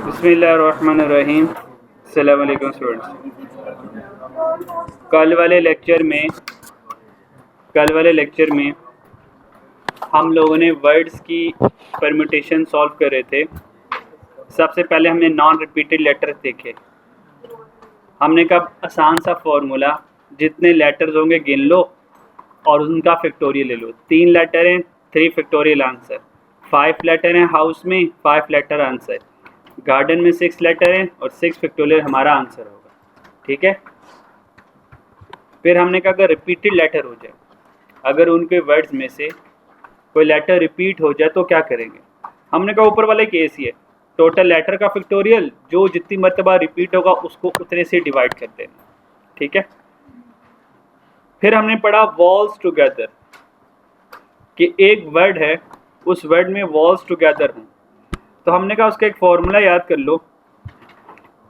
बिस्मिल्लाहिर्रहमानिर्रहीम। अस्सलाम वालेकुम स्टूडेंट्स। कल वाले लेक्चर में हम लोगों ने वर्ड्स की परम्यूटेशन सॉल्व कर रहे थे। सबसे पहले हमने नॉन रिपीटेड लेटर्स देखे। हमने कहा आसान सा फॉर्मूला, जितने लेटर्स होंगे गिन लो और उनका फैक्टोरियल ले लो। 3 लेटर हैं, 3 फैक्टोरियल आंसर। 5 लेटर हैं हाउस में, 5 लेटर आंसर। गार्डन में 6 लेटर हैं और 6 फैक्टोरियल हमारा आंसर होगा। ठीक है। फिर हमने कहा अगर रिपीटेड लेटर हो जाए, अगर उनके वर्ड्स में से कोई लेटर रिपीट हो जाए तो क्या करेंगे। हमने कहा ऊपर वाले केस ही है, टोटल लेटर का फैक्टोरियल जो जितनी मरतबा रिपीट होगा उसको उतने से डिवाइड कर देना। ठीक है। फिर हमने पढ़ा वॉल्स टुगेदर, कि एक वर्ड है, उस वर्ड में वॉल्स टुगेदर हों। तो हमने कहा उसका एक फॉर्मूला याद कर लो,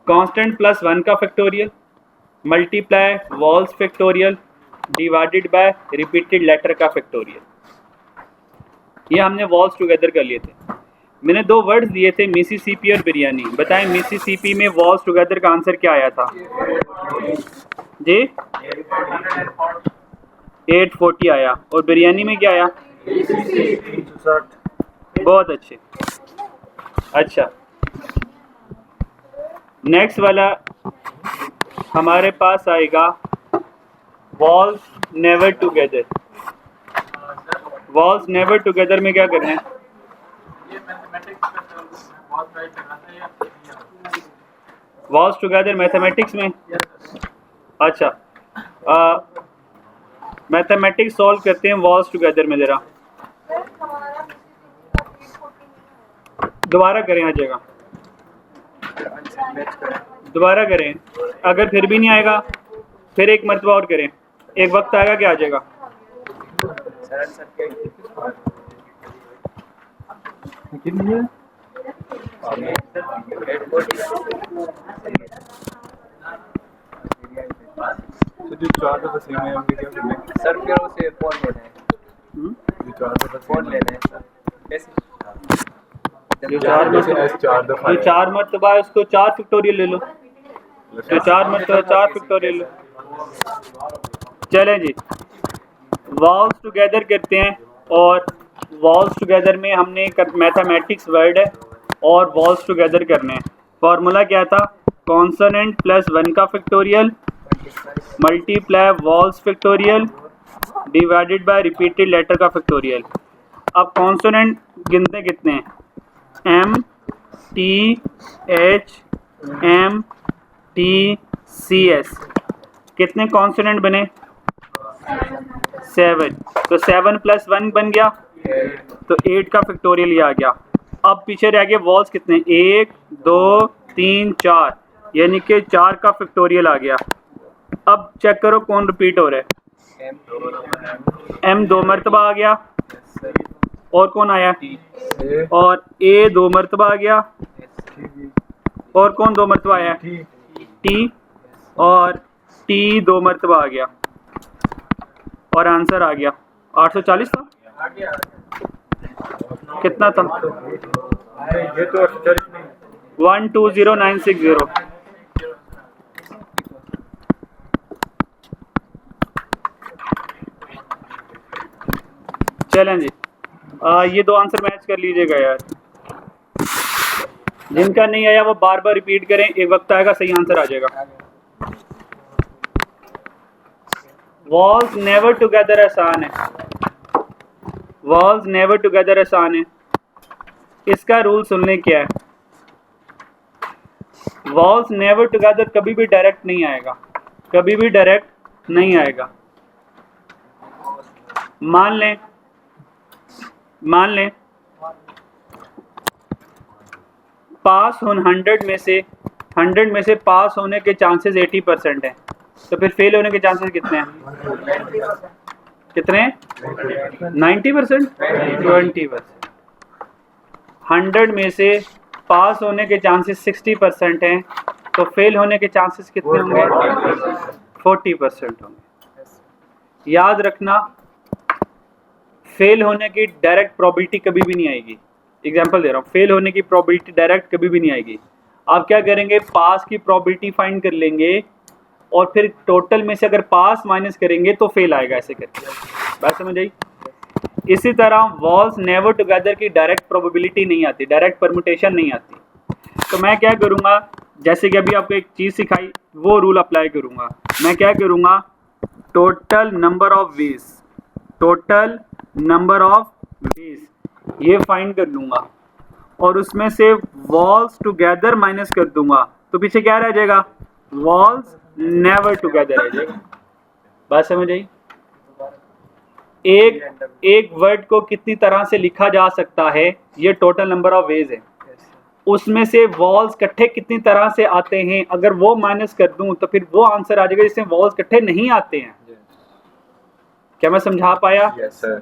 कांस्टेंट प्लस 1 का factorial multiply vowels factorial divided by repeated letter का फैक्टोरियल। ये हमने वॉल्स टुगेदर कर लिए थे। मैंने 2 वर्ड्स दिए थे, मिसिसिपी और बिरयानी। बताएं मिसिसिपी में वॉल्स टुगेदर का आंसर क्या आया था जी? 840 आया। और बिरयानी में क्या आया? 360। बहुत अच्छे। अच्छा, नेक्स्ट वाला हमारे पास आएगा walls never together. Walls never together में क्या करना है? वॉल्स टुगेदर मैथमेटिक्स में। अच्छा, मैथमेटिक्स सॉल्व करते हैं वॉल्स टुगेदर में। ज़रा दोबारा करें, आ जाएगा। दोबारा करें, अगर फिर भी नहीं आएगा फिर एक मरतबा और करें, एक वक्त आएगा कि आ जाएगा। जो 4 दफा सेम है हमने क्या करना है सर? फिर उसे फोन लेना है। जो 4 दफा फोन लेना है सर। कैसे? जो 4 मरतबा है उसको 4 फैक्टोरियल ले लो। जो 4 मरतबा 4 फैक्टोरियल लो। चलें जी, वॉल्स टुगेदर करते हैं। और वॉल्स टुगेदर में हमने मैथमेटिक्स वर्ड है और वॉल्स टुगेदर करने हैं। फॉर्मूला क्या था? कॉन्सोनेंट प्लस 1 का factorial multiply vowels factorial divided by repeated letter का फैक्टोरियल। अब कॉन्सोनेंट गिनते कितने हैं? M T H M T C S। कितने कॉन्सोनेंट बने? 7। तो 7 प्लस 1 बन गया, तो 8 का फैक्टोरियल ये आ गया। अब पीछे रह गए वॉल्स कितने? 1 2 3 4, यानी कि 4 का फैक्टोरियल आ गया। अब चेक करो कौन रिपीट हो रहा है। M 2 मरतबा आ गया, और कौन आया? और A 2 मरतबा आ गया, और कौन 2 मरतबा आया? T। और T 2 मरतबा आ गया, और आंसर आ गया 840 था। कितना था? ये तो 120960। चलें जी, ये 2 आंसर मैच कर लीजिएगा यार। जिनका नहीं आया वो बार बार रिपीट करें, एक वक्त आएगा सही आंसर आ जाएगा। वॉल्स नेवर टुगेदर आसान है। वॉल्स नेवर टुगेदर आसान है। इसका रूल सुनने क्या है? वॉल्स नेवर टुगेदर कभी भी डायरेक्ट नहीं आएगा, कभी भी डायरेक्ट नहीं आएगा। मान लें पास ऑन 100 में से पास होने के चांसेस 80% हैं, तो फिर फेल होने के चांसेस कितने हैं? कितने? 90%? 20%। 100 में से पास होने के चांसेस 60% हैं, तो फेल होने के चांसेस कितने होंगे? 40% होंगे। याद रखना, फेल होने की डायरेक्ट प्रोबेबिलिटी कभी भी नहीं आएगी। एग्जांपल दे रहा हूँ, फेल होने की प्रोबेबिलिटी डायरेक्ट कभी भी नहीं आएगी। आप क्या करेंगे, पास की प्रोबेबिलिटी फाइंड कर लेंगे और फिर टोटल में से अगर पास माइनस करेंगे तो फेल आएगा, ऐसे करके। बात समझ आई? इसी तरह वॉल्स नेवर टुगेदर की डायरेक्ट प्रोबेबिलिटी नहीं आती, डायरेक्ट परमुटेशन नहीं आती। तो मैं क्या करूँगा, जैसे कि अभी आपको एक चीज़ सिखाई वो रूल अप्लाई करूँगा। मैं क्या करूँगा, total number of ways, total number of ways ये फाइंड कर लूँगा और उसमें से वॉल्स टुगेदर माइनस कर दूंगा, तो पीछे क्या रह जाएगा, वॉल्स नेवर टुगेदर रह जाएगा। बात समझ आई? एक वर्ड को कितनी तरह से लिखा जा सकता है, ये टोटल नंबर ऑफ वेज है। उसमें से वॉल्स इकट्ठे कितनी तरह से आते हैं, अगर वो माइनस कर दूं तो फिर वो आंसर आ जाएगा जिसमें वॉल्स इकट्ठे नहीं आते हैं। क्या मैं समझा पाया? Yes sir.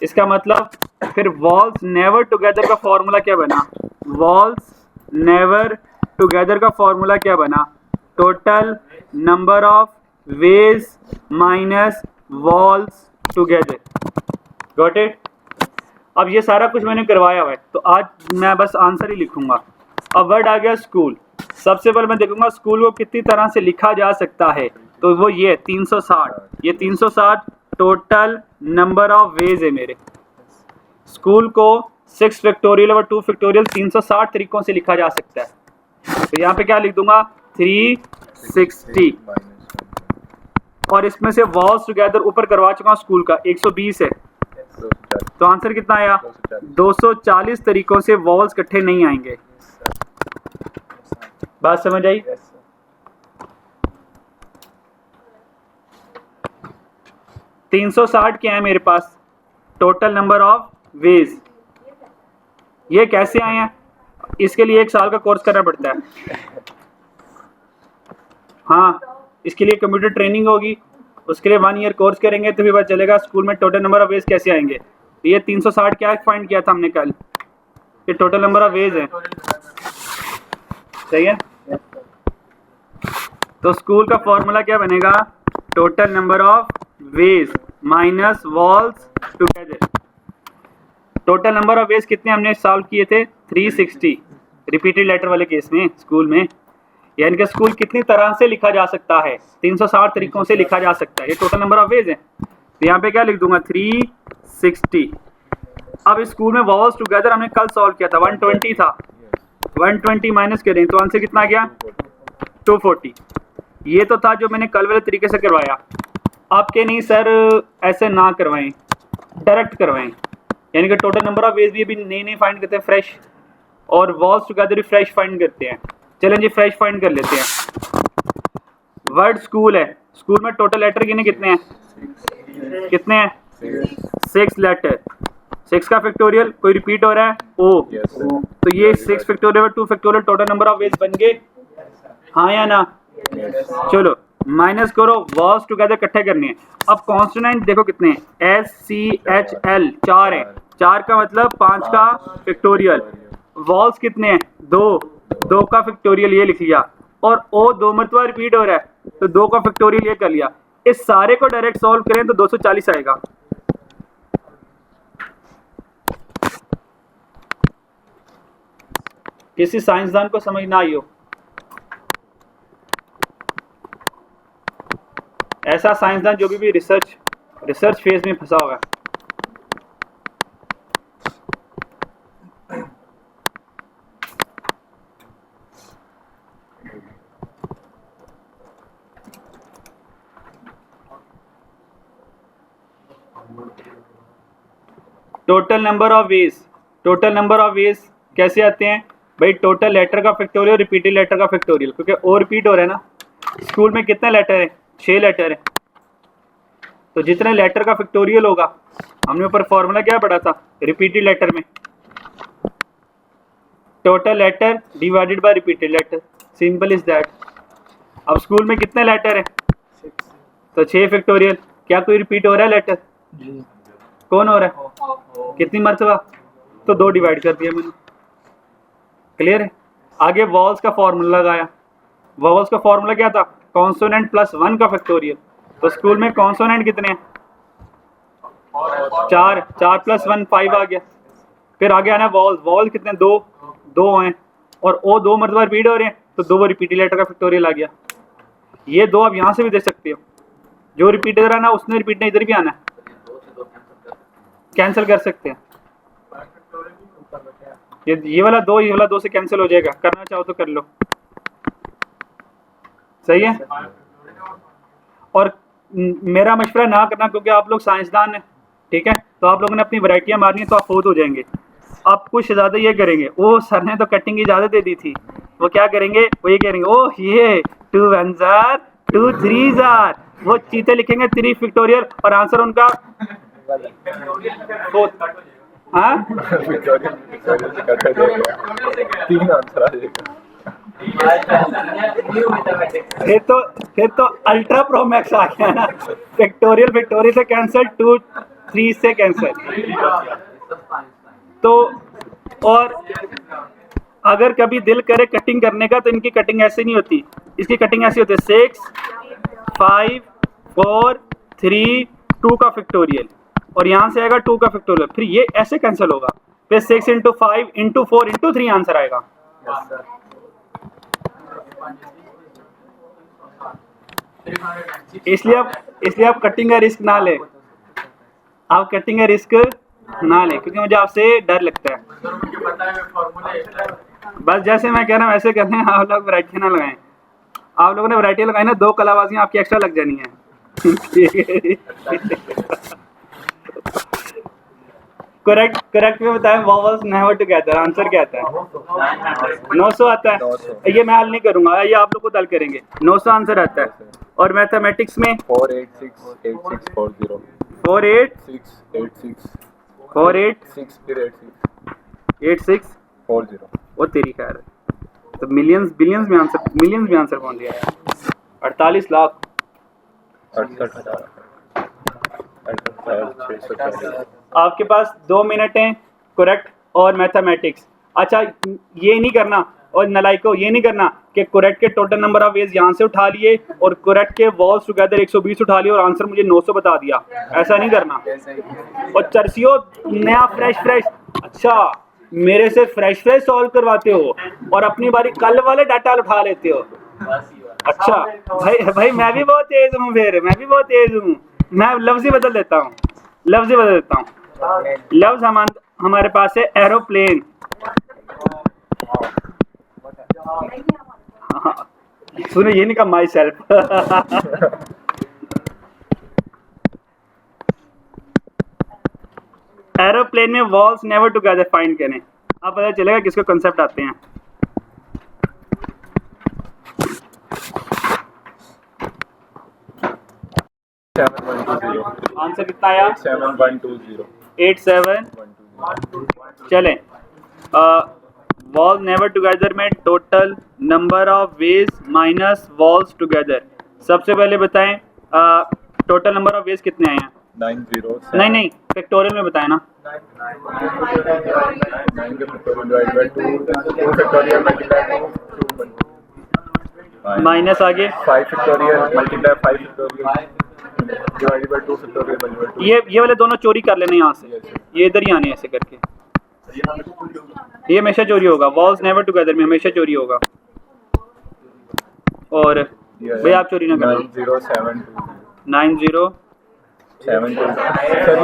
इसका मतलब फिर वॉल्स नेवर टुगेदर का फॉर्मूला क्या बना, वॉल्स नेवर टुगेदर का फॉर्मूला क्या बना, total number of ways minus walls together. Got it? अब ये सारा कुछ मैंने करवाया हुआ है, तो आज मैं बस आंसर ही लिखूंगा। अब वर्ड आ गया स्कूल। सबसे पहले मैं देखूंगा स्कूल को कितनी तरह से लिखा जा सकता है, तो वो ये 360, ये 360 टोटल नंबर ऑफ वेज है मेरे। स्कूल को 6 फैक्टोरियल और 2 फैक्टोरियल 360 तरीकों से लिखा जा सकता है। तो यहाँ पे क्या लिख दूंगा, 360, और इसमें से वॉल्स टुगेदर ऊपर करवा चुका हूँ स्कूल का 120 है, तो आंसर कितना आया, 240 तरीकों से वॉल्स इकट्ठे नहीं आएंगे। बात समझ आई? 360 क्या है मेरे पास, टोटल नंबर ऑफ वेज। ये कैसे आए हैं, इसके लिए 1 साल का कोर्स करना पड़ता है। हाँ, इसके लिए कंप्यूटर ट्रेनिंग होगी, उसके लिए 1 ईयर कोर्स करेंगे तो भी पता चलेगा स्कूल में टोटल नंबर ऑफ वेज कैसे आएंगे। तो ये 360 क्या फाइंड किया था हमने कल, ये टोटल नंबर ऑफ वेज है। सही है? तो स्कूल का फॉर्मूला क्या बनेगा, total number of ways minus walls together. Total number of ways कितने हमने सॉल्व किए थे, 360 रिपीटेड लेटर वाले केस में स्कूल में। यानी कि स्कूल कितनी तरह से लिखा जा सकता है, 360 तरीकों से लिखा जा सकता है। ये टोटल नंबर ऑफ वेज है, तो यहाँ पे क्या लिख दूंगा, 360। अब इस स्कूल में वॉल्स टुगेदर हमने कल सॉल्व किया था, 120 था, 120 माइनस करें तो आंसर कितना आ गया, 240। ये तो था जो मैंने कल वाले तरीके से करवाया। आपके नहीं सर ऐसे ना करवाएं, डायरेक्ट करवाएं, यानी कि टोटल नंबर ऑफ वेज भी अभी नई फाइंड करते हैं फ्रेश, और वॉल्स टुगेदर भी फ्रेश फाइंड करते हैं। चलें जी फ्रेश फाइंड कर लेते हैं। वर्ड स्कूल है, स्कूल में टोटल लेटर कितने हैं, कितने हैं, 6 लेटर। 6 का फैक्टोरियल कोई रिपीट हो रहा है, ओ, तो ये 6 फैक्टोरियल और 2 factorial total number of ways बन गए, हाँ या ना? चलो माइनस करो, वॉल्स टुगेदर इकट्ठे करने हैं। अब कॉन्सोनेंट देखो कितने हैं, SCHL 4 है, 4 का मतलब 5 का फैक्टोरियल। वॉल्स कितने हैं, 2 का फैक्टोरियल ये लिख लिया, और ओ 2 मरतबा रिपीट हो रहा है तो 2 का फैक्टोरियल ये कर लिया। इस सारे को डायरेक्ट सॉल्व करें तो 240 आएगा। किसी साइंसदान को समझ ना आई हो, ऐसा साइंसदान जो भी रिसर्च फेज में फंसा हुआ है। टोटल नंबर ऑफ वेज कैसे आते हैं भाई, टोटल लेटर का फैक्टोरियल, रिपीटेड लेटर का फैक्टोरियल, क्योंकि ओ रिपीट हो रहा है ना। स्कूल में कितने लेटर है, 6 लेटर है, तो जितने लेटर का फैक्टोरियल होगा, हमने ऊपर फॉर्मूला क्या पढ़ा था रिपीटेड लेटर में, total letter divided by repeated letter, simple is that. अब स्कूल में कितने लेटर है, तो 6 फैक्टोरियल। क्या कोई रिपीट हो रहा है लेटर, कौन हो रहा है, कितनी मरतबा, तो 2 डिवाइड कर दिया मैंने। क्लियर है? आगे वॉल्स का फॉर्मूला लगाया, वॉल्स का फॉर्मूला क्या था, कॉन्सोनेंट प्लस 1 का फैक्टोरियल। तो स्कूल में कॉन्सोनेंट कितने हैं, 4 प्लस 1 5 आ गया। फिर आगे आना वॉल्स कितने, 2 हैं, और ओ 2 मरतबा रिपीट हो रहे हैं तो 2 रिपीटेड लेटर का फैक्टोरियल आ गया। ये 2 आप यहाँ से भी दे सकते हो, जो रिपीट इधर आना उसने रिपीट नहीं इधर भी आना है, कैंसिल कर सकते हैं। ये वाला 2 ये वाला 2 से कैंसिल हो जाएगा, करना चाहो तो कर लो, सही है। और मेरा मशवरा ना करना, क्योंकि आप लोग साइंसदान हैं, ठीक है, तो आप लोगों ने अपनी वैरायटियाँ मारनी है तो आप फौत हो जाएंगे। आप कुछ ज़्यादा ये करेंगे, वो सर ने तो कटिंग की इजाज़त दे दी थी, वो क्या करेंगे, वो ये करेंगे ओह ये 2 1s are 2 3s are, वो चीते लिखेंगे 3 फैक्टोरियल और आंसर उनका हाँ तीन आंसर आ जाएगा। फिर तो अल्ट्रा प्रो मैक्स आ गया ना, फैक्टोरियल से कैंसिल, 2 3 से कैंसिल। तो और अगर कभी दिल करे कटिंग करने का तो इनकी कटिंग ऐसे नहीं होती, इसकी कटिंग ऐसी होती है 6 5 4 3 2 का फैक्टोरियल और यहाँ से आएगा 2 का फैक्टोरियल, फिर ये ऐसे कैंसिल होगा, फिर 6 × 5 × 4 × 3 आंसर आएगा। इसलिए आप कटिंग का रिस्क ना लें, आप कटिंग का रिस्क ना लें, क्योंकि मुझे आपसे डर लगता है। बस जैसे मैं कह रहा हूँ वैसे करने हैं, आप लोग वैरायटी ना लगाएं। आप लोगों ने वैरायटी लगाई ना, 2 कलाबाजियाँ आपकी एक्स्ट्रा लग जानी है। करेक्ट में बताएं, वॉवल्स नेवर टुगेदर, आंसर क्या आता है? 900 आता है। ये मैं हल नहीं करूंगा, ये आप लोग खुद हल करेंगे। 900 आंसर आता है। और मैथमेटिक्स में 4868640 48686 46 वो तेरी खैर है। तो मिलियंस बिलियंस में आंसर पहुंच गया है। 48 लाख 68,640। आपके पास 2 मिनट हैं करेक्ट और मैथमेटिक्स। अच्छा ये नहीं करना, और नलाइको ये नहीं करना कि करेक्ट के टोटल नंबर ऑफ वेज यहाँ से उठा लिए और करेक्ट के वॉल्स टुगेदर 120 उठा लिए और आंसर मुझे 900 बता दिया, ऐसा नहीं करना। और चर्सियो नया फ्रेश अच्छा मेरे से फ्रेश सॉल्व करवाते हो और अपनी बारी कल वाले डाटा उठा लेते हो। अच्छा भाई मैं भी बहुत तेज हूँ, फिर मैं भी बहुत तेज हूँ। मैं लफ्ज़ ही बदल देता हूँ, लफ्ज़ हमारे पास है एरोप्लेन। सुनो ये नहीं कहा माई सेल्फ। एरोप्लेन में वॉल्स नेवर टुगेदर फाइंड करें, अब पता चलेगा किसके कॉन्सेप्ट आते हैं। आंसर कितना आया? 87 चलें। वॉल्स नेवर टुगेदर में total number of ways minus walls together. सबसे पहले बताएं टोटल नंबर ऑफ वेज कितने आए हैं? 907 नहीं फैक्टोरियल में बताएं ना। 9 माइनस आगे 5 factorial multiply 5 factorial divided bye 2 factorial multiply 2। ये वाले दोनों चोरी कर लेने यहाँ से, ये इधर ही आने ऐसे करके, ये हमेशा चोरी होगा। वॉल्स नेवर टुगेदर में हमेशा चोरी होगा। और भाई आप चोरी ना करना। 9072 सर ये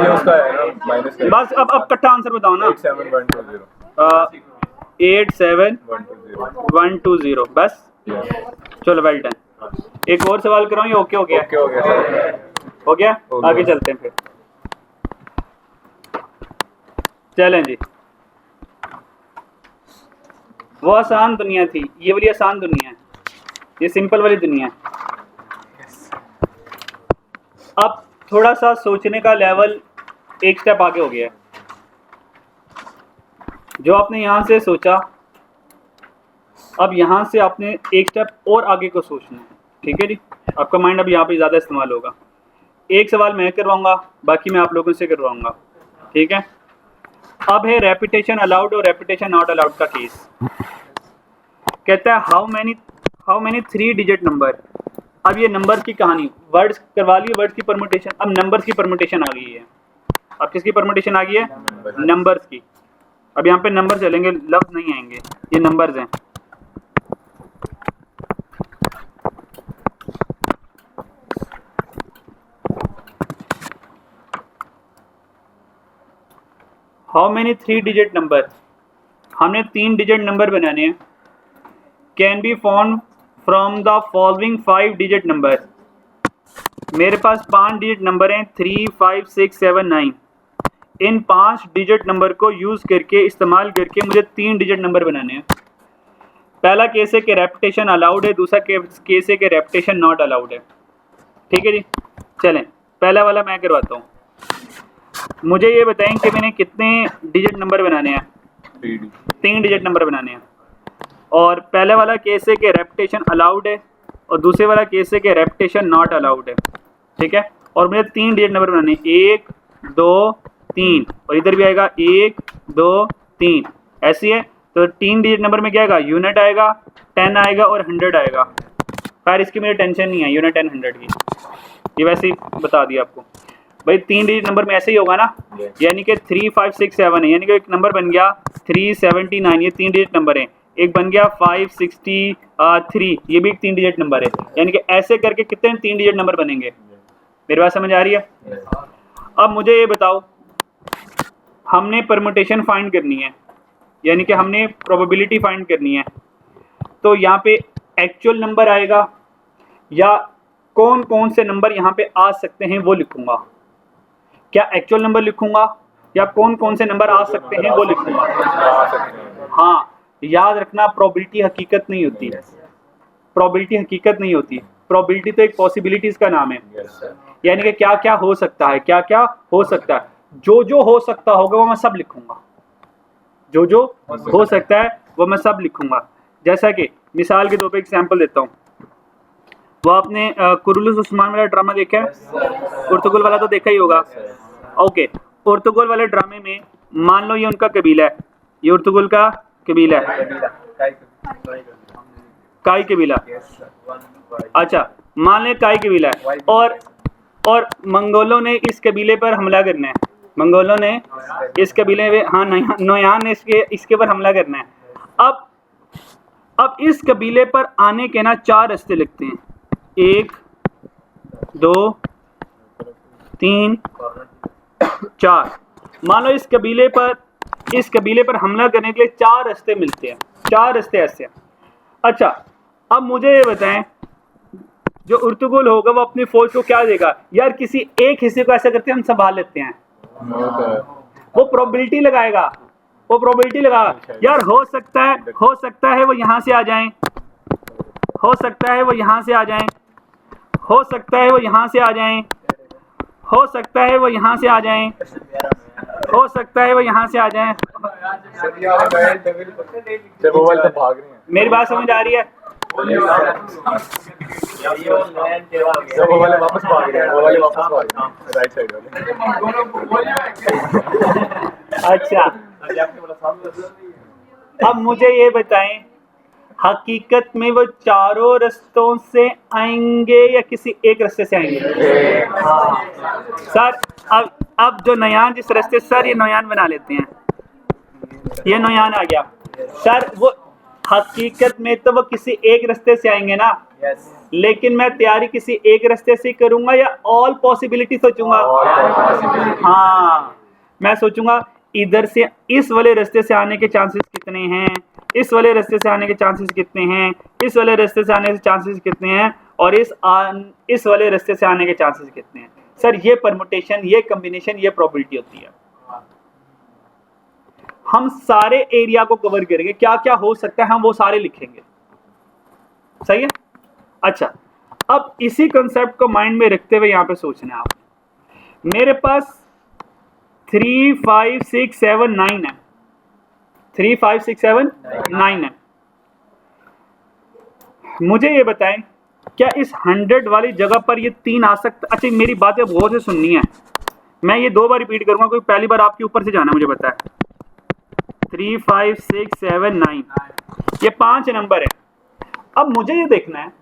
उसका है ना माइनस का। बस अब कट्ठा आंसर बताओ ना। 87120 बस। चलो वेल डन। एक और सवाल कराऊं, ये ओके हो गया? हो गया आगे चलते हैं फिर। चलें जी, वो आसान दुनिया थी, ये वाली आसान दुनिया है, ये सिंपल वाली दुनिया है। अब थोड़ा सा सोचने का लेवल एक स्टेप आगे हो गया है। जो आपने यहाँ से सोचा, अब यहाँ से आपने एक स्टेप और आगे को सोचना है, ठीक है जी। आपका माइंड अब यहाँ पे ज़्यादा इस्तेमाल होगा। एक सवाल मैं करवाऊँगा, बाकी मैं आप लोगों से करवाऊँगा, ठीक है। अब है रेपिटेशन अलाउड और रेपिटेशन नॉट अलाउड का केस। कहता है हाउ मैनी 3 डिजिट नंबर। अब ये नंबर्स की कहानी, वर्ड्स करवा लिए, वर्ड्स की परमुटेशन, अब नंबर्स की परमुटेशन आ गई है। अब किसकी परमुटेशन आ गई है? नंबर्स की। अब यहाँ पे नंबर चलेंगे, लफ्ज़ नहीं आएंगे, ये नंबर्स हैं। हाउ मेनी 3 डिजिट नंबर, हमने 3 डिजिट नंबर बनाने हैं, can be found from the following 5 digit number. मेरे पास 5 डिजिट नंबर हैं 3, 5, 6, 7, 9। इन 5 डिजिट नंबर को यूज़ करके, इस्तेमाल करके मुझे 3 डिजिट नंबर बनाने हैं। पहला केस है कि रेपिटेशन अलाउड है, दूसरा केस है कि रेपिटेशन नॉट अलाउड है। ठीक है जी, चलें पहला वाला मैं करवाता हूँ। मुझे ये बताएं कि मैंने कितने डिजिट नंबर बनाने हैं। 3 डिजिट नंबर बनाने हैं। और पहले वाला केस है कि रेपिटेशन अलाउड है और दूसरे वाला केस है कि रेपिटेशन नॉट अलाउड है। ठीक है, और मुझे 3 डिजिट नंबर बनाने हैं, 1, 2, 3, और इधर भी आएगा 1, 2, 3, ऐसी है। तो 3 डिजिट नंबर में क्या आएगा, यूनिट आएगा, 10 आएगा और 100 आएगा। खैर इसकी मुझे टेंशन नहीं है यूनिट 10, 100 की, ये वैसे ही बता दिया आपको। भाई 3 डिजिट नंबर में ऐसे ही होगा ना, यानी कि 3, 5, 6, 7 है, यानी कि एक नंबर बन गया 379, ये 3 डिजिट नंबर है। एक बन गया 563, ये भी एक 3 डिजिट नंबर है। यानी कि ऐसे करके कितने 3 डिजिट नंबर बनेंगे। मेरी बात समझ आ रही है? अब मुझे ये बताओ, हमने परमुटेशन फाइंड करनी है, यानी कि हमने प्रोबेबिलिटी फाइंड करनी है। तो यहाँ पे एक्चुअल नंबर आएगा या कौन कौन से नंबर यहाँ पे आ सकते हैं वो लिखूंगा। क्या एक्चुअल नंबर लिखूंगा या कौन कौन से नंबर आ सकते हैं वो लिखूंगा। हाँ, याद रखना प्रोबेबिलिटी हकीकत नहीं होती, प्रोबेबिलिटी हकीकत नहीं होती। प्रोबेबिलिटी तो एक पॉसिबिलिटीज का नाम है, यानी कि क्या क्या हो सकता है, क्या क्या हो सकता है। जो जो हो सकता होगा वो मैं सब लिखूंगा, जो जो हो सकता है वो मैं सब लिखूंगा। जैसा कि मिसाल के तौर पे एग्जांपल देता हूँ, वो आपने कुरुलुस उस्मान वाला ड्रामा देखा है, पुर्तगाल वाला तो देखा ही होगा। ओके, पुर्तगाल वाले ड्रामे में मान लो ये उनका कबीला है, ये पुर्तगाल का कबीला है, काई कबीला। अच्छा, मान लें काई कबीला है और मंगोलों ने इस कबीले पर हमला करना है, मंगोलों ने इस कबीले में, हाँ नोयान ने इसके पर हमला करना है। अब इस कबीले पर आने के ना 4 रास्ते लगते हैं, 1, 2, 3, 4। मान लो इस कबीले पर हमला करने के लिए 4 रास्ते मिलते हैं, 4 रास्ते ऐसे हैं। अच्छा, अब मुझे ये बताएं, जो पुर्तगाल होगा वो अपनी फौज को क्या देगा, यार किसी एक हिस्से को ऐसा करके हम संभाल लेते हैं, वो प्रोबेबिलिटी लगाएगा, वो प्रोबेबिलिटी लगाएगा। यार हो सकता है वो यहाँ से आ जाएं, हो सकता है वो यहाँ से आ जाएं, हो सकता है वो यहाँ से आ जाएं, हो सकता है वो यहाँ से आ जाएं, हो सकता है वो यहाँ से आ जाएं। मेरी बात समझ आ रही है? वो वाले वापस भाग रहे हैं, वो वाले वापस भाग रहे हैं राइट साइड वाले। अच्छा, अब मुझे ये बताएं, हकीकत में वो चारों रास्तों से आएंगे या किसी एक रास्ते से आएंगे? हाँ सर, अब जो नयान जिस रास्ते, सर ये नयान बना लेते हैं, ये नयान आ गया सर। वो हकीकत में तो वो किसी एक रास्ते से आएंगे ना, लेकिन मैं तैयारी किसी एक रास्ते से करूंगा या ऑल पॉसिबिलिटी सोचूंगा? हाँ, मैं सोचूंगा इधर से इस वाले रास्ते से आने के चांसेस कितने हैं, इस वाले रास्ते से आने के चांसेस कितने हैं, इस वाले रास्ते से आने के चांसेस कितने हैं, और इस वाले रास्ते से आने के चांसेस कितने हैं। सर ये परमुटेशन, ये कॉम्बिनेशन, ये प्रोबेबिलिटी होती है। हम सारे एरिया को कवर करेंगे, क्या क्या हो सकता है हम वो सारे लिखेंगे, सही है। अच्छा, अब इसी कंसेप्ट को माइंड में रखते हुए यहां पे सोचना है आप, मेरे पास 3, 5, 6, 7, 9 है, 3, 5, 6, 7, 9 है। मुझे ये बताएं, क्या इस 100 वाली जगह पर ये 3 आ सकता? अच्छा, मेरी बातें गौर से सुननी है, मैं ये 2 बार रिपीट करूंगा, कोई पहली बार आपके ऊपर से जाना मुझे बताए। 3, 5, 6, 7, 9, ये 5 नंबर है। अब मुझे ये देखना है,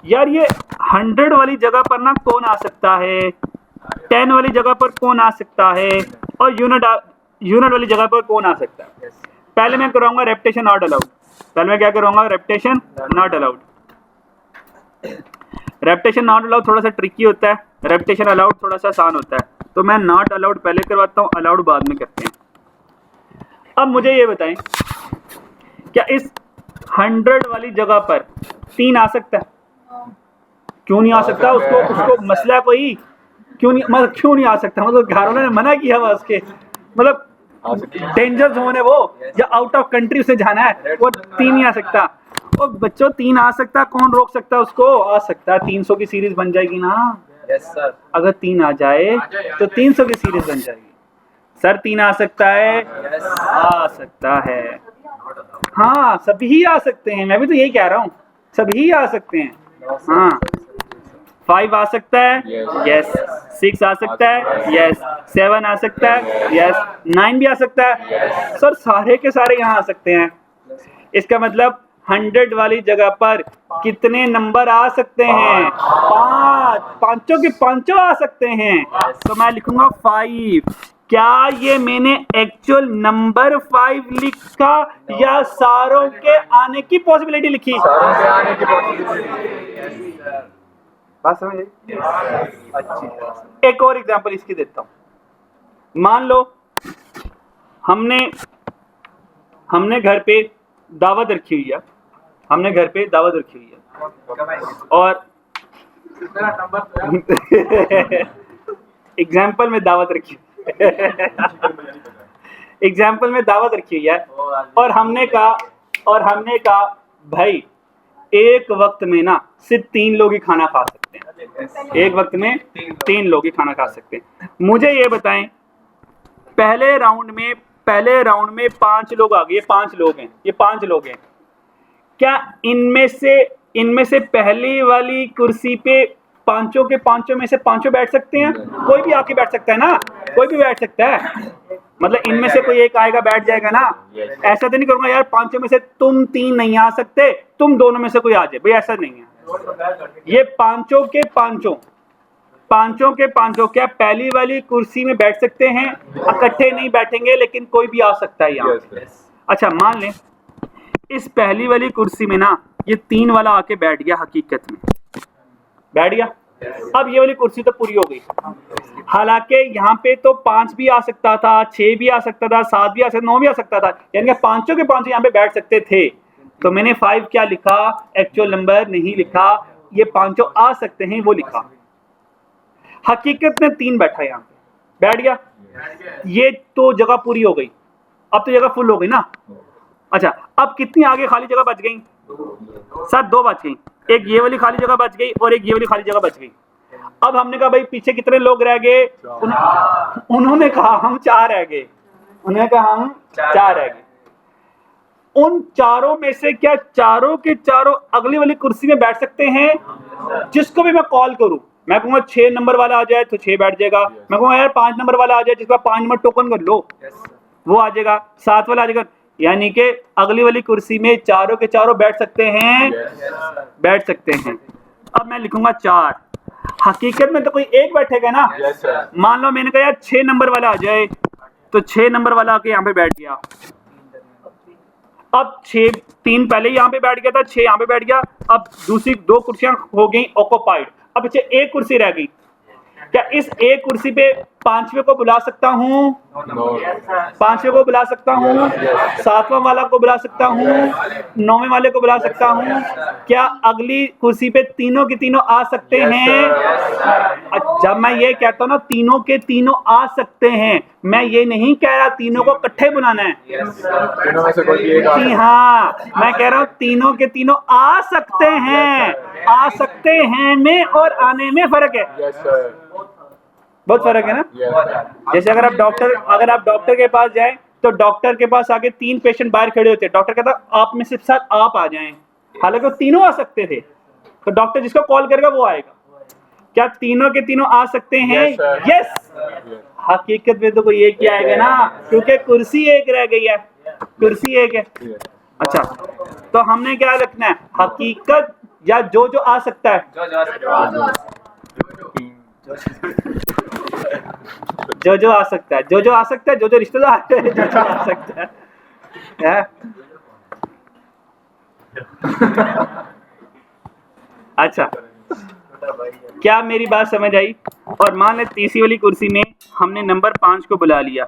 यार ये 100 वाली जगह पर ना कौन आ सकता है, 10 वाली जगह पर कौन आ सकता है, और यूनिट वाली जगह पर कौन आ सकता है। पहले मैं कराऊंगा रेपिटेशन नॉट अलाउड। पहले मैं क्या करूंगा, repetition not allowed. Repetition not allowed थोड़ा सा ट्रिकी होता है, रेपिटेशन अलाउड थोड़ा सा आसान होता है। तो मैं नॉट अलाउड पहले करवाता हूँ, अलाउड बाद में करते हैं। अब मुझे ये बताएं, क्या इस 100 वाली जगह पर 3 आ सकता है? क्यों नहीं आ सकता? उसको मसला कोई क्यों नहीं आ सकता? मतलब घर वालों ने मना किया हुआ उसके, मतलब डेंजर जोन है वो, या आउट ऑफ कंट्री उसे जाना है, वो 3 नहीं आ सकता। और बच्चों 3 आ सकता, कौन रोक सकता है उसको? आ सकता है। 300 की सीरीज बन जाएगी ना? Yes sir. अगर 3 आ जाए तो 300 की सीरीज बन जाएगी। सर 3 आ सकता है? आ सकता है। हाँ, सभी आ सकते हैं, मैं भी तो यही कह रहा हूँ, सभी आ सकते हैं। हाँ, 5 आ सकता है? यस। 6 आ सकता है? यस। 7 आ सकता है? यस। 9 भी आ सकता है? सर सारे के सारे यहाँ आ सकते हैं। इसका मतलब 100 वाली जगह पर कितने नंबर आ सकते हैं? 5, पांचों के पांचों आ सकते हैं। तो मैं लिखूंगा 5। क्या ये मैंने एक्चुअल नंबर 5 लिखा या सारों के आने की पॉसिबिलिटी लिखी? सारों के आने की पॉसिबिलिटी। बात समझ आई? अच्छी। एक और एग्जांपल इसकी देता हूं। मान लो हमने घर पे दावत रखी हुई है, और एग्जाम्पल में दावत रखी हुई है, और हमने कहा भाई एक वक्त में ना सिर्फ 3 लोग ही खाना खा सकते हैं। एक वक्त में 3 लोग ही खाना खा सकते हैं। मुझे ये बताएं, पहले राउंड में 5 लोग आ गए, 5 लोग हैं, ये 5 लोग हैं। क्या इनमें से पहली वाली कुर्सी पे पांचों के पांचों में से पांचों बैठ सकते हैं? कोई भी आके बैठ सकता है ना? कोई भी बैठ सकता है, मतलब इनमें से कोई एक आएगा बैठ जाएगा ना? ऐसा तो नहीं करूंगा यार पांचों में से तुम 3 नहीं आ सकते, तुम दोनों में से कोई आ जाए, भाई ऐसा नहीं है। ये पांचों के पांचों क्या पहली वाली कुर्सी में बैठ सकते हैं? इकट्ठे नहीं बैठेंगे, लेकिन कोई भी आ सकता है यहाँ पे। अच्छा, मान लें इस पहली वाली कुर्सी में ना ये 3 वाला आके बैठ गया, हकीकत में बैठ गया। अब ये वाली कुर्सी तो पूरी हो गई। हालांकि यहाँ पे तो 5 भी आ सकता था, 6 भी आ सकता था, 7 भी आ सकता, 9 भी आ सकता था, यानी कि पांचों के पांचों यहाँ पे बैठ सकते थे। तो मैंने 5 क्या लिखा? एक्चुअल नंबर नहीं लिखा, ये पांचों आ सकते हैं वो लिखा। हकीकत में 3 बैठा, यहाँ पे बैठ गया, ये तो जगह पूरी हो गई। अब तो जगह फुल हो गई ना? अच्छा, अब कितनी आगे खाली जगह बच गई? सर 2 बच गई। एक ये वाली खाली जगह बच गई और एक ये वाली खाली जगह बच गई। अब हमने कहा भाई पीछे कितने लोग रह गए? उन्होंने कहा हम 4 रह गए। उन चारों में से क्या चारों के चारों अगली वाली कुर्सी में बैठ सकते हैं? जिसको भी मैं कॉल करूं, मैं कहूंगा 6 नंबर वाला आ जाए तो 6 बैठ जाएगा। मैं कहूंगा यार 5 नंबर वाला आ जाए, जिसका 5 नंबर टोकन कर लो, वो आ जाएगा। 7 वाला आ जाएगा। यानी कि अगली वाली कुर्सी में चारों के चारों बैठ सकते हैं, बैठ सकते हैं। अब मैं लिखूंगा 4। हकीकत में तो कोई एक बैठेगा ना? मान लो मैंने कहा यार 6 नंबर वाला आ जाए, तो 6 नंबर वाला आके यहाँ पे बैठ गया। अब 3 पहले यहाँ पे बैठ गया था, 6 यहाँ पे बैठ गया। अब दूसरी 2 कुर्सियां हो गई ऑक्युपाइड। अब पीछे एक कुर्सी रह गई। क्या इस एक कुर्सी पे 5वें को बुला सकता हूँ? 5वें को बुला सकता हूँ, 7वां वाला को बुला सकता हूँ, 9वें वाले को बुला सकता हूँ। क्या अगली कुर्सी पे तीनों के तीनों आ सकते हैं? जब मैं ये कहता हूँ ना तीनों के तीनों आ सकते हैं, मैं ये नहीं कह रहा तीनों को इकट्ठे बुलाना है। हाँ, मैं कह रहा हूँ तीनों के तीनों आ सकते हैं। आ सकते हैं में और आने में फर्क है। बहुत फर्क है ना? जैसे अगर आप डॉक्टर के पास जाएं, तो डॉक्टर के पास आगे 3 पेशेंट बाहर खड़े होते हैं। डॉक्टर कहता आप में से साथ आप आ जाएं, हालांकि वो तीनों आ सकते थे। तो डॉक्टर जिसको कॉल करेगा वो आएगा। क्या तीनों के तीनों आ सकते हैं? यस। हकीकत में तो कोई एक ही आएगा ना, क्योंकि कुर्सी एक रह गई है, कुर्सी एक है। अच्छा, तो हमने क्या रखना है? हकीकत या जो आ सकता है, जो आ सकता है, जो आ सकता है, जो रिश्तेदार है, जो आ सकता है। अच्छा, क्या मेरी बात समझ आई? और मान ले तीसरी वाली कुर्सी में हमने नंबर 5 को बुला लिया,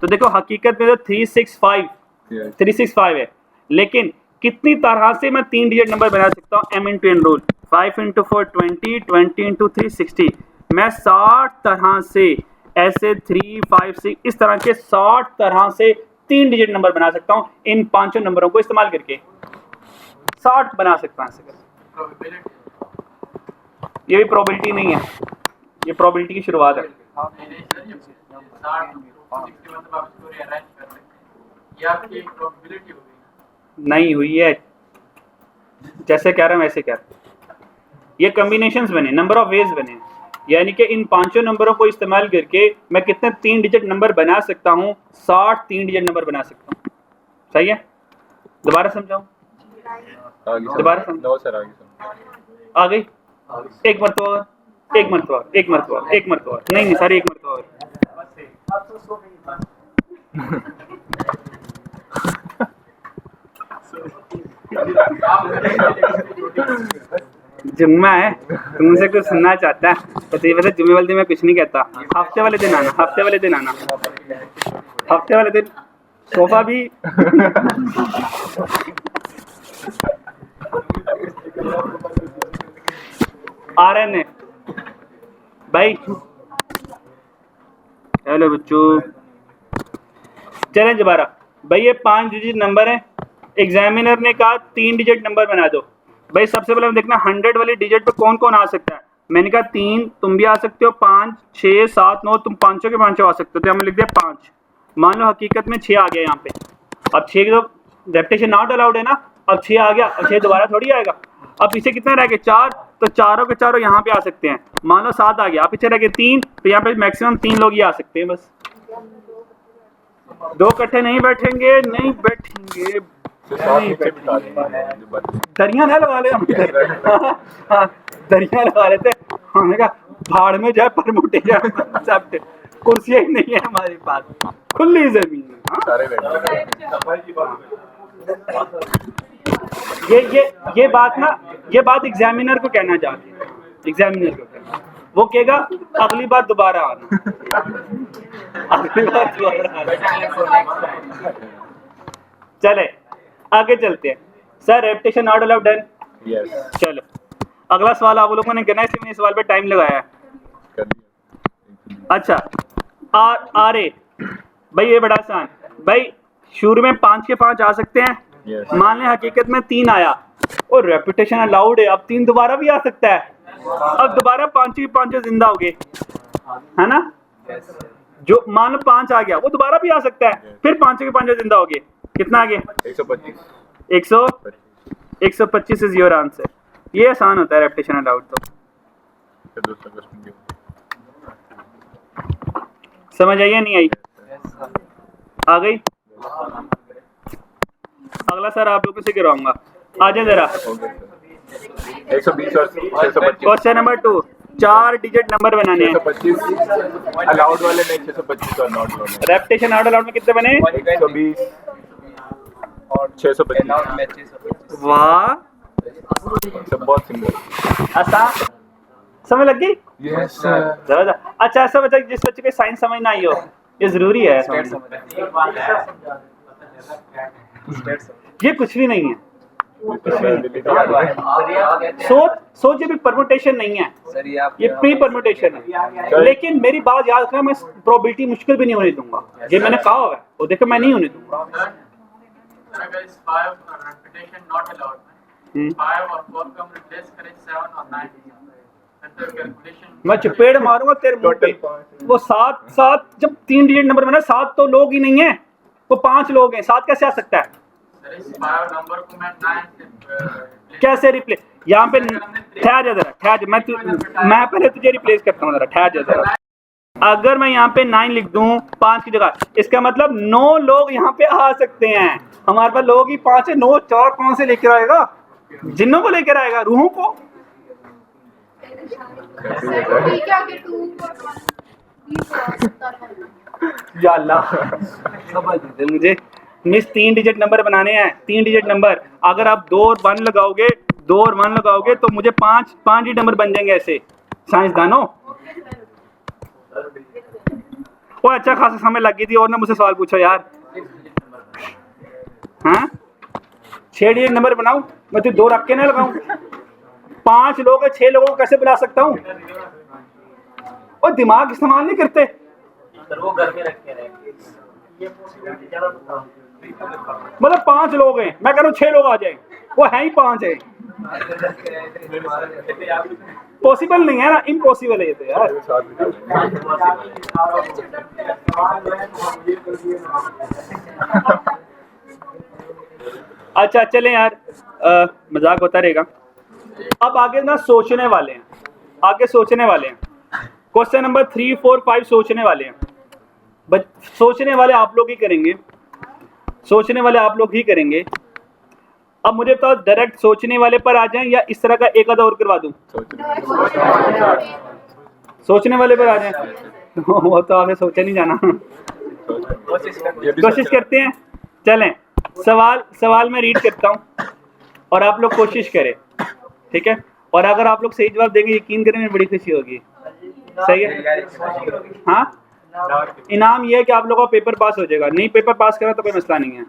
तो देखो हकीकत में तो 365 है, लेकिन कितनी तरह से मैं 3 डिजिट नंबर बना सकता हूँ? m into n rule, 5 into 4 20, 20 into 3 60। मैं 60 तरह से ऐसे 3 5 6 इस तरह के 60 तरह से 3 डिजिट नंबर बना सकता हूँ इन पांचों नंबरों को इस्तेमाल करके। 60 बना सकता हूँ ऐसे। ये भी प्रोबेबिलिटी नहीं है, ये प्रोबेबिलिटी की शुरुआत है। नहीं हुई है, जैसे कह रहा हूं वैसे कह रहा हूं। ये कॉम्बिनेशंस बने, नंबर ऑफ वेज बने, यानी कि इन पांचों नंबरों को इस्तेमाल करके मैं कितने 3 डिजिट नंबर बना सकता हूं? 60 3 डिजिट नंबर बना सकता हूं। सही है? दोबारा समझाऊं? दोबारा समझाओ सर। आ गई? एक मरतबा, एक मरतबा, एक मरतबा, एक मरतबा, नहीं सर, एक मरतबा। जुम्मा है, तुमसे कुछ सुनना चाहता है तो ये पता, जुम्मे वाले दिन मैं कुछ नहीं कहता। हफ्ते वाले दिन आना, हफ्ते वाले दिन आना, हफ्ते वाले दिन सोफा भी आ रहे ने भाई। हेलो बच्चों, चलें दोबारा। भाई ये 5 डिजिट नंबर है, एग्जामिनर ने कहा 3 डिजिट नंबर बना दो। भाई सबसे पहले देखना 100 वाली डिजिट पे कौन कौन आ सकता है। मैंने कहा 3, तुम भी आ सकते हो, 5 6 7 9, तुम पांचों के पांचों आ सकते हो, तो हमने लिख दिया 5। मान लो हकीकत में 6 आ गया यहाँ पे, अब 6 तो रेपिटेशन नॉट अलाउड है ना, अब 6 आ गया, अब 6 दोबारा थोड़ी आएगा। अब पीछे कितना रह गया? 4, तो चारों के चारों यहाँ पे आ सकते हैं। मान लो 7 आ गया, अब पीछे रह गए 3, तो यहाँ पे मैक्सिमम 3 लोग ही आ सकते हैं बस। 2 इकट्ठे नहीं बैठेंगे, नहीं बैठेंगे, दरिया ना लगा ले हम दरिया लगा लेते। हमने कहा भाड़ में जाए परमुटेशन सब, कुर्सियां ही नहीं है हमारे पास, खुली जमीन है। ये बात ना, ये बात एग्जामिनर को कहना चाहते हैं, एग्जामिनर को कहना, वो कहेगा अगली बार दोबारा आना, अगली बार दोबारा आना। चले आगे चलते हैं। Sir repetition not allowed, done? Yes. चलो अगला सवाल आप लोगों ने करना है, इसलिए मैंने सवाल पे टाइम लगाया है। अच्छा आर ए, भाई ये बड़ा आसान। भाई शुरू में 5 के 5 आ सकते हैं। yes. मान लें हकीकत में 3 आया और रेपिटेशन अलाउड है, अब 3 दोबारा भी आ सकता है। अब दोबारा 5 के 5 जिंदा हो गए, है ना? yes. जो मान लो 5 आ गया वो दोबारा भी आ सकता है। yes. फिर 5 के 5 जिंदा हो गए, कितना आ गया? 125 इज योर आंसर। ये आसान होता है रेपिटेशन अलाउड। तो समझ आई या नहीं आई? आ गई? अगला सर आप लोगों से करवाऊंगा, आ जाए जरा। 120 और 625। क्वेश्चन नंबर 2, 4 डिजिट नंबर बनाने हैं। 625 अलाउड वाले में, 625 और not allowed. Repetition not allowed में कितने बने? 120 और 625। वाह, सब बहुत सिंपल, आसान, समझ लग गई? Yes sir. अच्छा ऐसा बच्चा जिस बच्चे को साइंस समझ ना आई हो, ये जरूरी है। ये कुछ भी नहीं है, सोच ये भी परम्यूटेशन नहीं है, ये प्री परम्यूटेशन है। लेकिन मेरी बात याद रखना, मैं प्रोबेबिलिटी मुश्किल भी नहीं होने दूंगा, ये मैंने कहा हुआ है, वो देखो मैं नहीं होने दूंगा। मैं चपेड़ मारूंगा तेरे मुंह पे। वो 7 जब 3 डिजिट नंबर बना, 7 तो लोग ही नहीं है, वो 5 लोग हैं, 7 कैसे आ सकता है? नंबर को मैं 9 कैसे रिप्लेस? यहाँ पे ठहर जा जरा, ठहर जा, मैं पहले तुझे रिप्लेस करता हूँ, जरा ठहर जा जरा। अगर मैं यहाँ पे 9 लिख दूं 5 की जगह, इसका मतलब 9 लोग यहाँ पे आ सकते हैं। हमारे पास लोग ही 5 है, 9 4 कौन से लेकर आएगा? जिन्नों को लेकर आएगा, रूहों को। या अल्लाह समझ दे मुझे। मिस 3 डिजिट नंबर बनाने हैं, 3 डिजिट नंबर। अगर आप 2 और 1 लगाओगे, 2 और 1 लगाओगे तो मुझे 5 डिजिट नंबर बन जाएंगे ऐसे, साइंसदानों। वो अच्छा खासा समय लग गई थी और ने मुझसे सवाल पूछा यार। हाँ 6 डिजिट नंबर बनाऊं मैं तो 2 रख के ना लगाऊं? 5 लोग है 6 लोगों को कैसे बुला सकता हूं? और दिमाग इस्तेमाल नहीं करते। वो घर में रख के रहे। मतलब 5 लोग हैं, मैं कह रहा हूँ 6 लोग आ जाए, वो है ही 5 है। पॉसिबल नहीं है ना, इम्पॉसिबल है ये तो यार। अच्छा चलें यार, मजाक होता रहेगा। अब आगे ना सोचने वाले हैं, आगे सोचने वाले हैं। क्वेश्चन नंबर 3, 4, 5 सोचने वाले हैं। सोचने वाले आप लोग ही करेंगे, सोचने वाले आप लोग ही करेंगे। अब मुझे बताओ डायरेक्ट सोचने वाले पर आ जाएं या इस तरह का एक आधा और करवा दूं? सोचने वाले पर आ जाएं। वो तो आपने सोचा नहीं जाना। कोशिश करते हैं। चलें सवाल मैं रीड करता हूं और आप लोग कोशिश करें, ठीक है? और अगर आप लोग सही जवाब देंगे यकीन करें बड़ी खुशी होगी। सही है? हाँ इनाम यह है कि आप लोगों का पेपर पास हो जाएगा। नहीं पेपर पास करा तो कोई मसला नहीं है।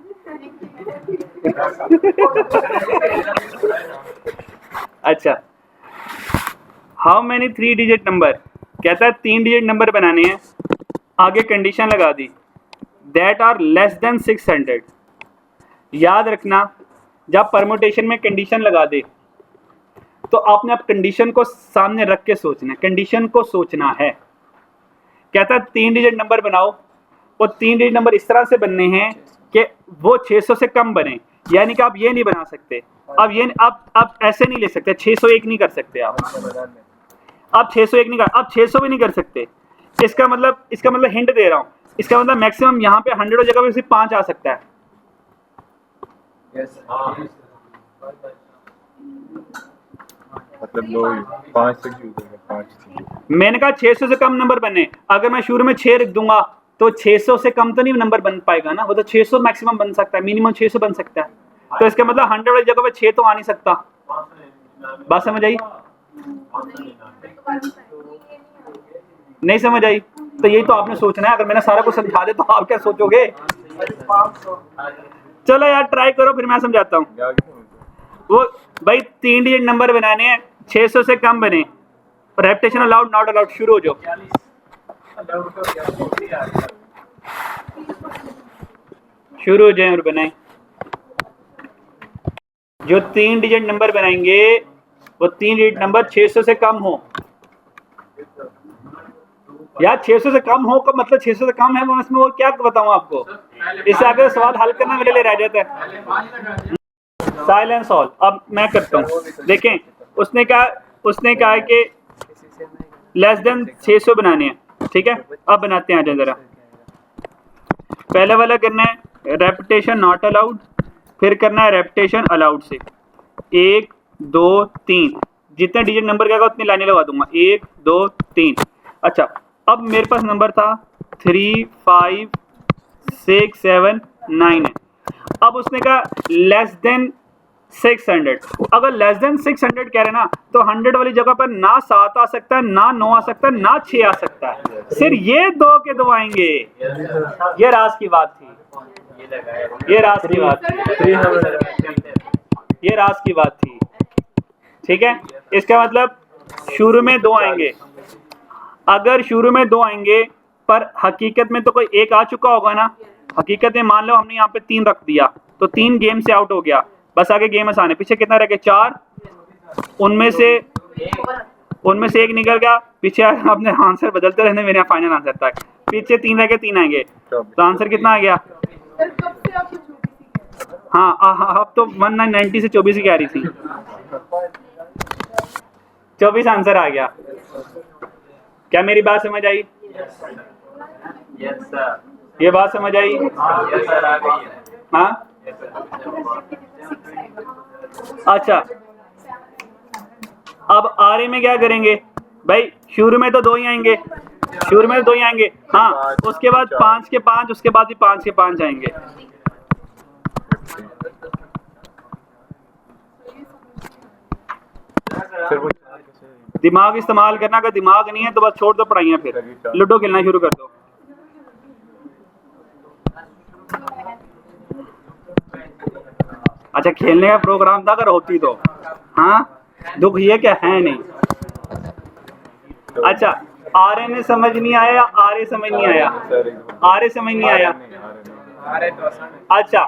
अच्छा हाउ मैनी 3 डिजिट नंबर, कहता है 3 डिजिट नंबर बनाने हैं। आगे कंडीशन लगा दी दैट आर लेस देन 600। याद रखना जब परमुटेशन में कंडीशन लगा दे तो आपने अब कंडीशन को सामने रख के सोचना है, कंडीशन को सोचना है। कहता है 3 डिजिट नंबर बनाओ, और 3 डिजिट नंबर इस तरह से बनने हैं कि वो 600 से कम बने। यानी कि आप ये नहीं बना सकते, अब ये आप ऐसे नहीं ले सकते, 601 नहीं कर सकते आप 601 नहीं कर, आप 600 भी नहीं कर सकते। इसका मतलब हिंट दे रहा हूँ, इसका मतलब मैक्सिमम यहाँ पे 100 जगह पे सिर्फ 5 आ सकता है। मतलब लोग 5 तक यूज करेंगे, 5। मैंने कहा 600 से कम नंबर बने। अगर मैं शुरू में 6 रख दूंगा तो 600 से कम तो नहीं नंबर बन पाएगा ना, वो तो 600 मैक्सिमम बन सकता है, मिनिमम 600 बन सकता है। तो इसका मतलब 100 वाली जगह पे 6 तो आ नहीं सकता। बात समझ आई? नहीं समझ आई? तो यही तो आपने सोचना है। अगर मैंने सारा कुछ समझा दे तो आप क्या सोचोगे? चलो यार ट्राई करो, फिर मैं समझाता हूँ। वो भाई 3 डिजिट नंबर बनाने हैं, 600 से कम बने। रेपिटेशन अलाउड नॉट अलाउड, शुरू हो जाओ। शुरू हो जाए और बनाएं। जो 3 डिजिट नंबर बनाएंगे वो 3 डिजिट नंबर 600 से कम हो। यार 600 से कम हो का मतलब 600 से कम है, मैं इसमें वो क्या बताऊं आपको? इससे आगे सवाल हल करना मेरे लिए रह जाता है। Silence all. अब मैं करता हूँ, देखें उसने कहा कि लेस देन 600 बनाने हैं, ठीक है? अब बनाते हैं, आ जाए जरा। पहले वाला करना है रेपिटेशन नॉट अलाउड, फिर करना है रेपिटेशन अलाउड से 1 2 3, जितने डिजिट नंबर का उतनी लाइनें लगा दूंगा, 1 2 3। अच्छा अब मेरे पास नंबर था 3 5 6 7 9 है। अब उसने कहा लेस देन 600। अगर लेस देन 600 कह रहे ना तो 100 वाली जगह पर ना 7 आ सकता है, ना 9 आ सकता है, ना 6 आ सकता है, सिर्फ ये 2 के 2 आएंगे। ये राज की बात थी, ये राज की बात थी, ये राज की बात थी, ठीक है? इसका मतलब शुरू में 2 आएंगे। अगर शुरू में 2 आएंगे पर हकीकत में तो कोई एक आ चुका होगा ना। हकीकत में मान लो हमने यहाँ पे 3 रख दिया तो 3 गेम से आउट हो गया, बस आगे गेम आसान है। पीछे कितना रह गया? 4। उनमें से एक निकल गया, पीछे अपने आंसर बदलते रहने मेरे फाइनल आंसर तक। पीछे 3 रह गए, 3 आएंगे, तो आंसर कितना आ गया? हाँ अब तो 1990 से 24 की आ रही थी, 24 आंसर आ गया। क्या मेरी बात समझ आई? Yes sir. ये बात समझ आई? यस सर आ गई है। हाँ अच्छा अब आरे में क्या करेंगे भाई? शुरू में तो 2 ही आएंगे, शुरू में तो 2 ही आएंगे। हाँ उसके बाद 5 के 5, उसके बाद भी 5 के 5 आएंगे। दिमाग इस्तेमाल करना, अगर दिमाग नहीं है तो बस छोड़ दो पढ़ाइयाँ, फिर लूडो खेलना शुरू कर दो। अच्छा खेलने का प्रोग्राम था, अगर होती तो। हाँ दुख ये क्या है नहीं। अच्छा RNA समझ नहीं आया, RA समझ नहीं आया, RA समझ नहीं आया। अच्छा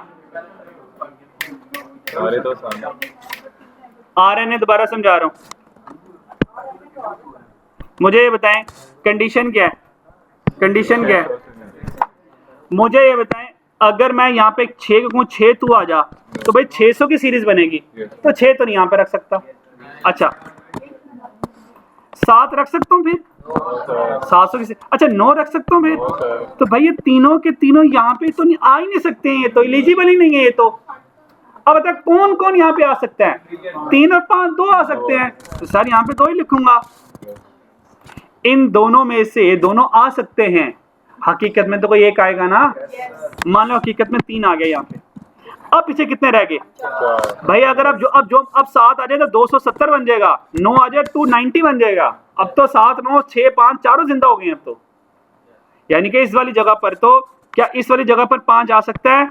RNA दोबारा समझा रहा हूँ। मुझे ये बताएं कंडीशन क्या है, कंडीशन क्या है? मुझे ये बताएं अगर मैं यहाँ पे 6 को कहूँ 6 तू आ जा, तो भाई 600 की सीरीज बनेगी, तो 6 तो नहीं यहाँ पे रख सकता। अच्छा 7 रख सकता हूँ फिर 700 की, अच्छा 9 रख सकता हूँ फिर, तो भाई ये तीनों के तीनों यहाँ पे तो नहीं आ ही नहीं सकते हैं, ये तो एलिजिबल ही नहीं है ये तो। अब बता कौन कौन यहाँ पे आ सकता है? 3 और 5 2 आ सकते हैं, तो सर यहाँ पे 2 ही लिखूंगा। इन दोनों में से दोनों आ सकते हैं, हकीकत में तो कोई एक आएगा ना। मान लो हकीकत में 3 आ गए यहाँ पे, अब पीछे कितने रह गए भाई? अगर अब 7 आ जाए तो 270 बन जाएगा, 9 आ जाए 290 बन जाएगा। अब तो 7 9 6 5 चारों जिंदा हो गए अब तो। यानी कि इस वाली जगह पर तो क्या इस वाली जगह पर 5 आ सकता है?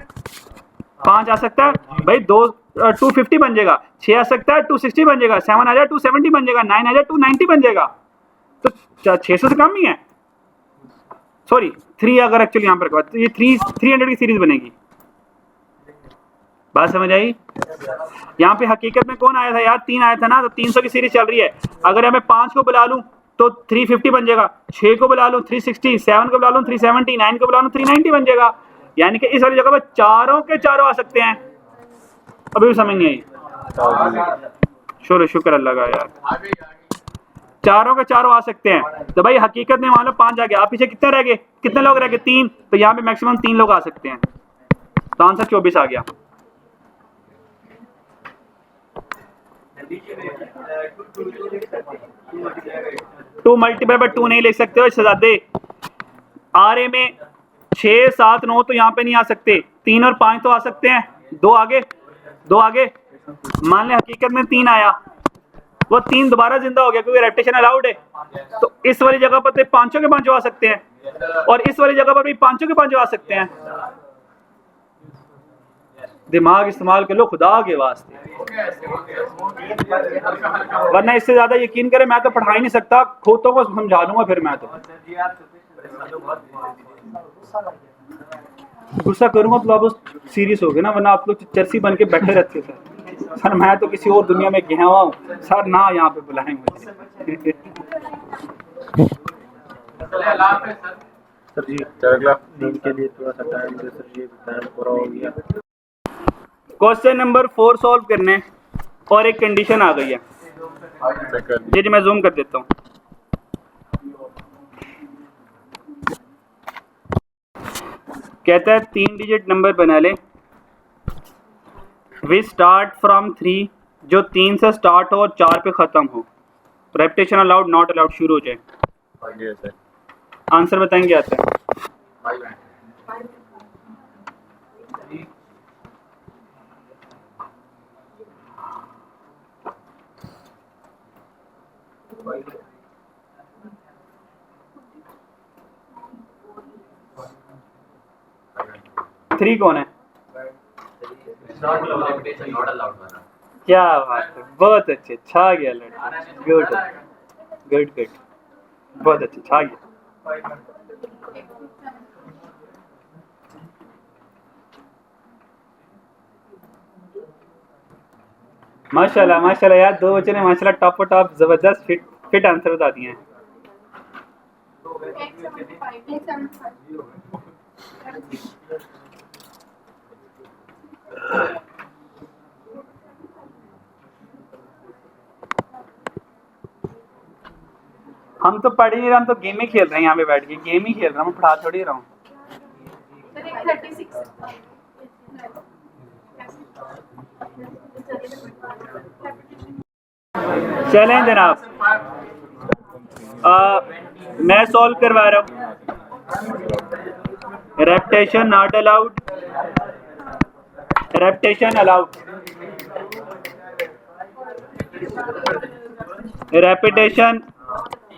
5 आ सकता है भाई, 250 बन जाएगा, 6 आ सकता है 260 बन जाएगा, 7 आ जाए 270 बन जाएगा, 9 आ जाए 290 बन जाएगा। तो 600 से कम ही है, सॉरी 3 अगर एक्चुअली यहाँ पर तो ये 300 की सीरीज बनेगी। बात समझ आई? यहाँ पे हकीकत में कौन आया था यार? 3 आया था ना, तो 300 की सीरीज चल रही है। अगर मैं 5 को बुला लूं तो 350 बन जाएगा, 6 को बुला लूं 360, 7 को बुला लूं 370, 9 को बुला लूं 390 बन जाएगा। यानी कि इस वाली जगह पर चारों के चारों आ सकते हैं। अभी भी समझ नहीं आई? शुक्र अल्लाह का यार, चारों के चारों आ सकते हैं। तो भाई हकीकत में मान लो 5 आ गया, आप पीछे कितने रह गए? कितने लोग रह गए? 3। तो यहाँ पे मैक्सिमम 3 लोग आ सकते हैं, तो आंसर 24 आ गया। टू मल्टीप्लाई बाय 2 नहीं लिख सकते हो शहजादे। RA में 6 7 9 तो यहाँ पे नहीं आ सकते, 3 और 5 तो आ सकते हैं। 2 आगे मान ले हकीकत में 3 आया, वो 3 दोबारा जिंदा हो गया क्योंकि रेपिटेशन अलाउड है। तो इस वाली जगह पर तो 5 के 5 आ सकते हैं, और इस वाली जगह पर भी 5 के 5 आ सकते हैं। दिमाग इस्तेमाल कर लो खुदा के वास्ते, वरना इससे ज्यादा यकीन करे मैं तो पढ़ा ही नहीं सकता, खोतों को समझा दूंगा फिर मैं तो। गुस्सा करूंगा तो आप सीरियस हो गए ना, वरना आप लोग चर्सी बन के बैठे रहते सर मैं तो किसी और दुनिया में गया हुआ हूँ सर, ना यहाँ पे बुलाएं मुझे। सर जी नींद के लिए थोड़ा सा टाइम दे सर जी, टाइम पूरा हो गया। क्वेश्चन नंबर 4 सॉल्व करने, और एक कंडीशन आ गई है जी, मैं जूम कर देता हूँ। कहता है 3 डिजिट नंबर बना ले, वी स्टार्ट फ्रॉम 3, जो 3 से स्टार्ट हो और 4 पे ख़त्म हो। रेपिटेशन अलाउड नॉट अलाउड शुरू हो जाए। आंसर बताएंगे आता है? थ्री कौन है? क्या बात है, बहुत अच्छे, छा गया लड़का, गुड गुड गुड, बहुत अच्छे, छा गया। माशाल्लाह माशाल्लाह यार, 2 बच्चों ने माशाल्लाह टॉप टॉप जबरदस्त फिट आंसर बता दिए हैं। हम तो पढ़ ही नहीं रहे, हम तो गेम ही खेल रहे हैं यहाँ पे बैठ के, गेम ही खेल रहा हूँ, पढ़ा थोड़ी रहा हूँ। चलें जनाब, मैं सॉल्व करवा रहा हूँ। Repetition not allowed, repetition allowed, repetition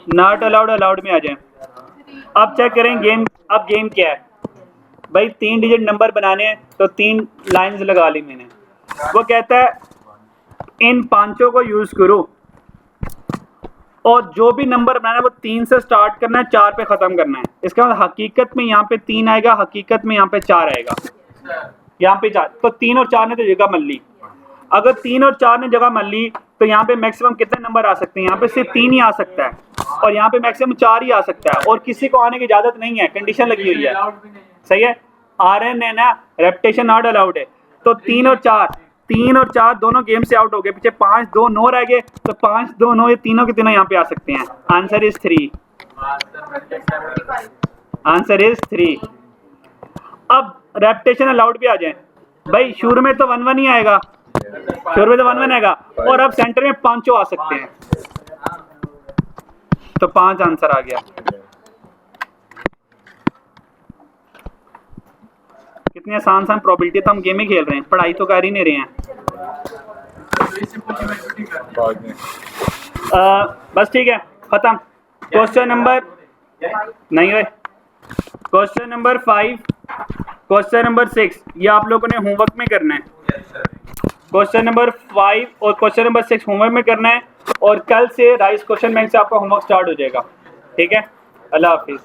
not allowed, allowed में आ जाए। अब चेक करें गेम, अब गेम क्या है भाई? 3 डिजिट नंबर बनाने हैं तो 3 लाइंस लगा ली मैंने। वो कहता है इन पांचों को यूज करो और जो भी नंबर बनाना है वो 3 से स्टार्ट करना है, 4 पे खत्म करना है। इसका मतलब हकीकत में यहाँ पे 3 आएगा, हकीकत में यहाँ पे 4 आएगा, यहाँ पे 4। तो 3 और 4 ने तो जगह मल ली। अगर 3 और 4 ने जगह मल ली तो यहाँ पे मैक्सिमम कितने नंबर आ सकते हैं? यहाँ पे सिर्फ 3 ही आ सकता है और यहाँ पे मैक्सिमम 4 ही आ सकता है और किसी को आने की इजाजत नहीं है, कंडीशन लगी हुई है। सही है, RN है ना, रेपिटेशन नॉट अलाउड है। तो 3 और 4 दोनों गेम से आउट हो गए। पीछे 5 2 9 रह गए, तो 5 2 9 ये तीनों के तीनों यहाँ पे आ सकते हैं। Answer is 3। Answer is 3। अब रेपिटेशन अलाउड भी आ जाए भाई, शुरू में तो 1 1 ही आएगा, शुरू में तो 1 1 आएगा और अब सेंटर में 5 आ सकते हैं, तो 5 आंसर आ गया। कितनी आसान प्रोबेबिलिटी, तो हम गेम ही खेल रहे हैं, पढ़ाई तो कर ही नहीं रहे हैं। बस ठीक है, खत्म। क्वेश्चन नंबर नहीं है, क्वेश्चन नंबर 5, क्वेश्चन नंबर 6 ये आप लोगों ने होमवर्क में करना है। क्वेश्चन नंबर 5 और क्वेश्चन नंबर 6 होमवर्क में करना है और कल से राइस क्वेश्चन बैंक से आपका होमवर्क स्टार्ट हो जाएगा। ठीक है, अल्लाह हाफिज।